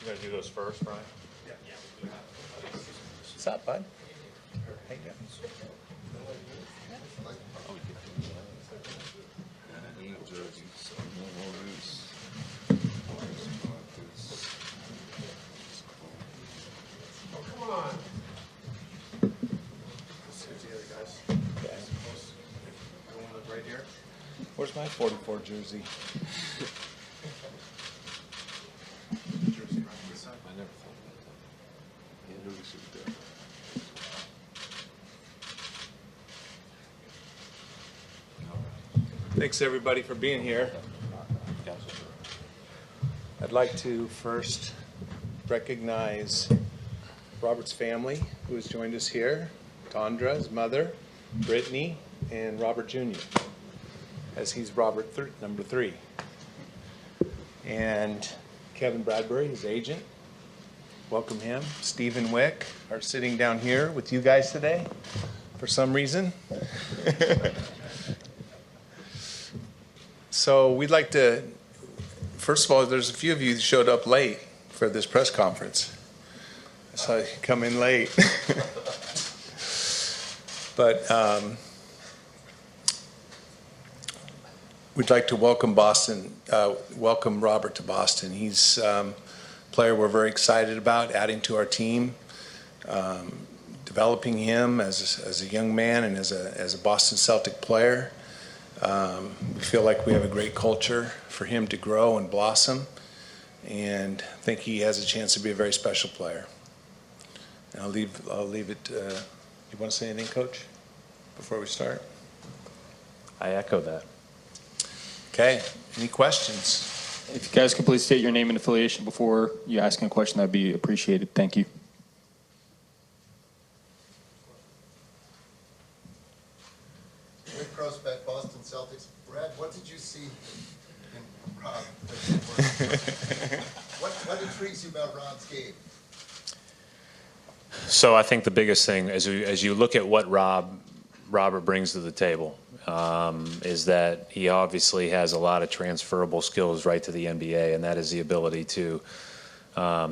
You gotta do those first, Brian? What's up, bud? How you doing? Oh, come on. See the other guys. Okay. You want to look right here? Where's my 44 jersey? Jersey right on this side. I never thought about that. Yeah, really should be there. Thanks everybody for being here. I'd like to first recognize Robert's family who has joined us here. Tondra, his mother, Brittany, and Robert Jr., as he's Robert number 3. And Kevin Bradbury, his agent. Welcome him. Stephen Wick are sitting down here with you guys today for some reason. So we'd like to, first of all, there's a few of you that showed up late for this press conference. I saw you come in late. But we'd like to welcome welcome Robert to Boston. He's a player we're very excited about, adding to our team, developing him as a young man and as a Boston Celtic player. We feel like we have a great culture for him to grow and blossom, and think he has a chance to be a very special player. And I'll leave it. You want to say anything, Coach, before we start? I echo that. Okay. Any questions? If you guys could please state your name and affiliation before you ask a question, that'd be appreciated. Thank you. Rick Prospect, Boston Celtics. Brad, what did you see in Rob? What intrigues you about Rob's game? So I think the biggest thing, as you look at what Robert brings to the table, is that he obviously has a lot of transferable skills right to the NBA, and that is the ability to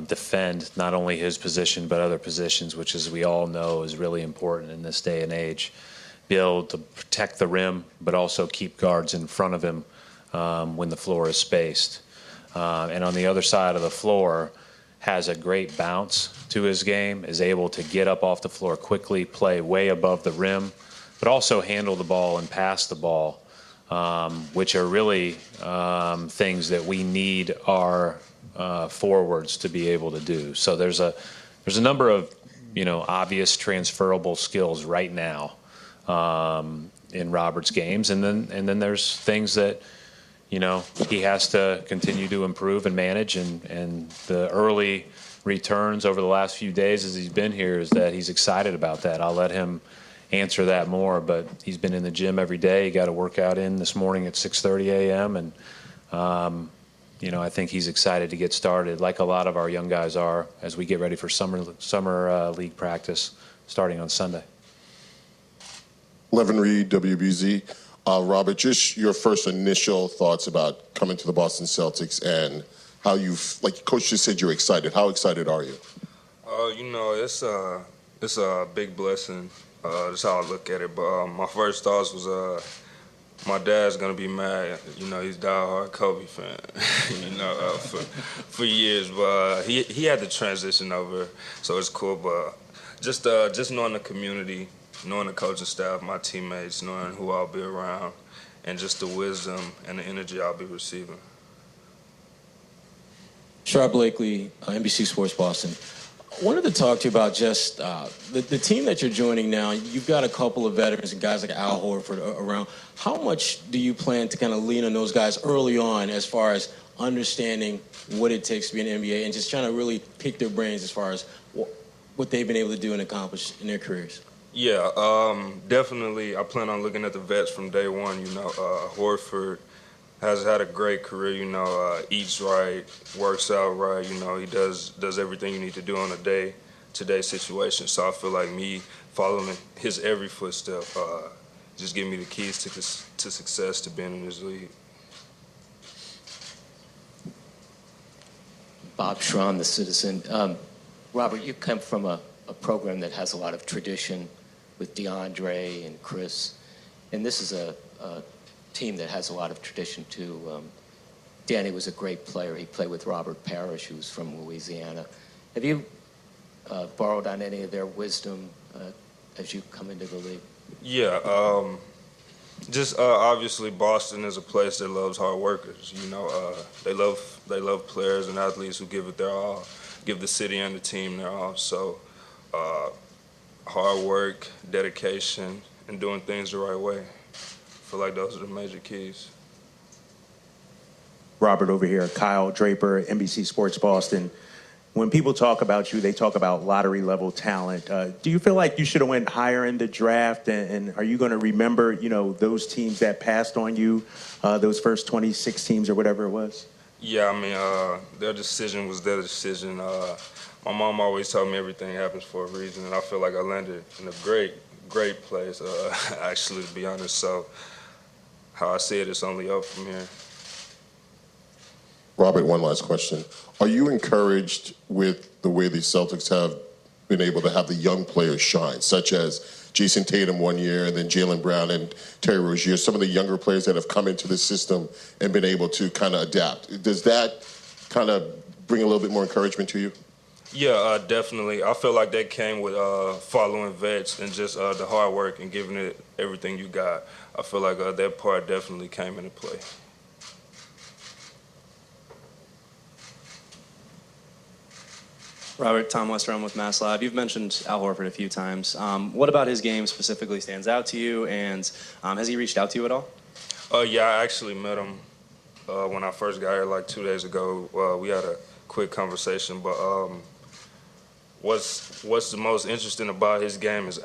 defend not only his position but other positions, which, as we all know, is really important in this day and age. Be able to protect the rim, but also keep guards in front of him when the floor is spaced. And on the other side of the floor, has a great bounce to his game, is able to get up off the floor quickly, play way above the rim, but also handle the ball and pass the ball, which are really things that we need our forwards to be able to do. So there's a number of obvious transferable skills right now in Robert's games, and then there's things that he has to continue to improve and manage, and the early returns over the last few days as he's been here is that he's excited about that. I'll let him answer that more, but he's been in the gym every day. He got a workout in this morning at 6:30 a.m. and I think he's excited to get started, like a lot of our young guys are, as we get ready for summer league practice starting on Sunday. Levin Reed, WBZ. Robert, just your first initial thoughts about coming to the Boston Celtics and how like Coach just said, you're excited. How excited are you? It's a big blessing. That's how I look at it. But my first thoughts was my dad's gonna be mad. He's a diehard Kobe fan. For years. But he had to transition over, so it's cool. But just knowing the community, knowing the coaching staff, my teammates, knowing who I'll be around, and just the wisdom and the energy I'll be receiving. Sharp Blakely, NBC Sports Boston. I wanted to talk to you about just the team that you're joining now. You've got a couple of veterans and guys like Al Horford around. How much do you plan to kind of lean on those guys early on as far as understanding what it takes to be in the NBA and just trying to really pick their brains as far as what they've been able to do and accomplish in their careers? Yeah, definitely. I plan on looking at the vets from day one. Horford has had a great career. Eats right, works out right. He does everything you need to do on a day-to-day situation. So I feel like me following his every footstep just give me the keys to success to being in this league. Bob Schramm, the Citizen. Robert, you come from a program that has a lot of tradition with DeAndre and Chris, and this is a team that has a lot of tradition too. Danny was a great player. He played with Robert Parrish, who's from Louisiana. Have you borrowed on any of their wisdom as you come into the league? Yeah, just obviously Boston is a place that loves hard workers. You know, they love players and athletes who give it their all, give the city and the team their all. So hard work, dedication, and doing things the right way. I feel like those are the major keys. Robert over here, Kyle Draper, NBC Sports Boston. When people talk about you, they talk about lottery level talent. Do you feel like you should have went higher in the draft? And are you going to remember, you know, those teams that passed on you, those first 26 teams or whatever it was? Yeah, I mean, their decision was their decision. My mom always told me everything happens for a reason, and I feel like I landed in a great place, actually, to be honest. So how I see it, it's only up from here. Robert, one last question. Are you encouraged with the way the Celtics have been able to have the young players shine, such as Jason Tatum one year and then Jaylen Brown and Terry Rozier, some of the younger players that have come into the system and been able to kind of adapt? Does that kind of bring a little bit more encouragement to you? Yeah, definitely. I feel like that came with following vets and just the hard work and giving it everything you got. I feel like that part definitely came into play. Robert, Tom Westerholm with Mass Live. You've mentioned Al Horford a few times. What about his game specifically stands out to you, and has he reached out to you at all? Yeah, I actually met him when I first got here like 2 days ago. We had a quick conversation, but what's the most interesting about his game is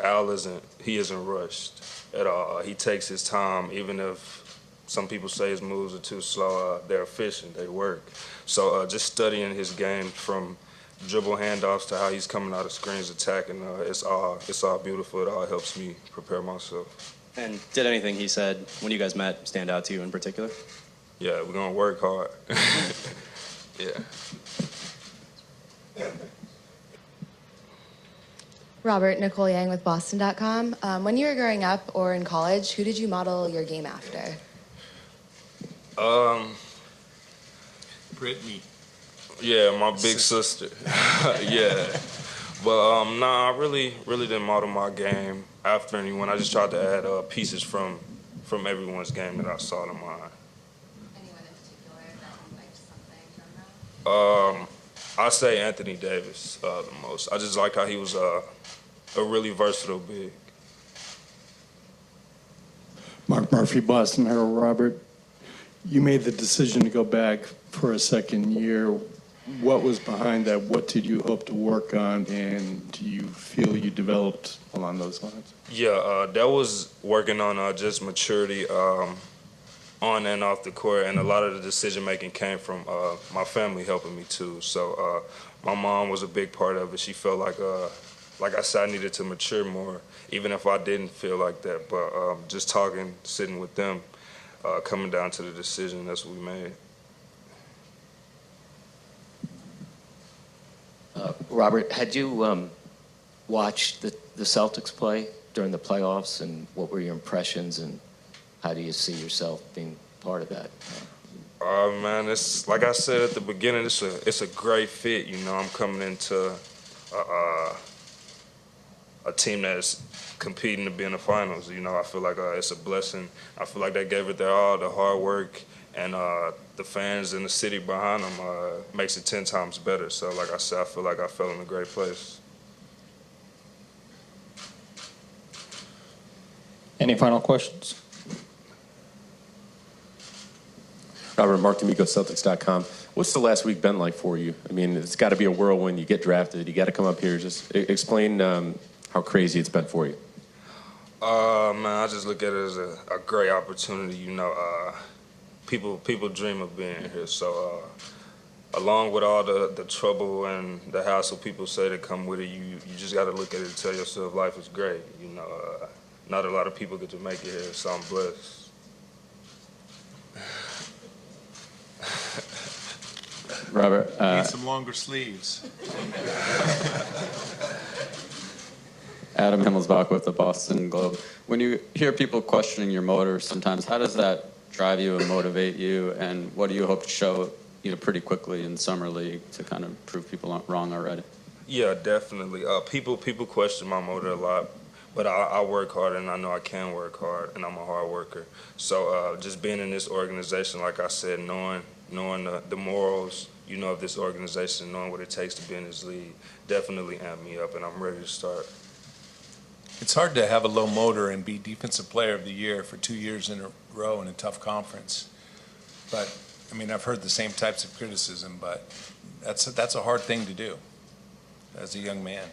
he isn't rushed at all. He takes his time, even if some people say his moves are too slow. They're efficient, they work. So just studying his game from dribble handoffs to how he's coming out of screens, attacking, it's all beautiful. It all helps me prepare myself. And did anything he said when you guys met stand out to you in particular? Yeah, we're gonna work hard. Yeah. Robert, Nicole Yang with Boston.com. When you were growing up or in college, who did you model your game after? Brittany. Yeah, my big sister. Yeah. But I really didn't model my game after anyone. I just tried to add pieces from everyone's game that I saw in mine. Anyone in particular that you liked something from them? I say Anthony Davis the most. I just like how he was a really versatile big. Mark Murphy, Boston Herald. Robert, you made the decision to go back for a second year. What was behind that? What did you hope to work on, and do you feel you developed along those lines? Yeah, that was working on just maturity on and off the court, and a lot of the decision making came from my family helping me too. So my mom was a big part of it. She felt like I said, I needed to mature more, even if I didn't feel like that. But just talking, sitting with them, coming down to the decision, that's what we made. Robert, had you watched the Celtics play during the playoffs, and what were your impressions, and how do you see yourself being part of that? Man, it's like I said at the beginning, it's a great fit. You know, I'm coming into a team that's competing to be in the finals. You know, I feel like it's a blessing. I feel like they gave it their all, the hard work, and the fans and the city behind them makes it 10 times better. So, like I said, I feel like I fell in a great place. Any final questions? Robert, Mark D'Amico, Celtics.com. What's the last week been like for you? I mean, it's got to be a whirlwind. You get drafted. You got to come up here. Just explain how crazy it's been for you. Man, I just look at it as a great opportunity. You know, people dream of being here. So, along with all the trouble and the hassle people say that come with it, you just got to look at it and tell yourself life is great. You know, not a lot of people get to make it here, so I'm blessed. Robert. Need some longer sleeves. Adam Himmelsbach with the Boston Globe. When you hear people questioning your motor sometimes, how does that drive you and motivate you? And what do you hope to show pretty quickly in Summer League to kind of prove people wrong already? Yeah, definitely. People question my motor a lot, but I work hard, and I know I can work hard, and I'm a hard worker. So just being in this organization, like I said, knowing the morals, of this organization, knowing what it takes to be in this league, definitely amped me up, and I'm ready to start. It's hard to have a low motor and be Defensive Player of the Year for 2 years in a row in a tough conference. But, I've heard the same types of criticism, but that's a hard thing to do as a young man.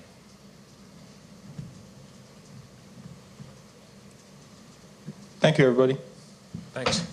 Thank you, everybody. Thanks.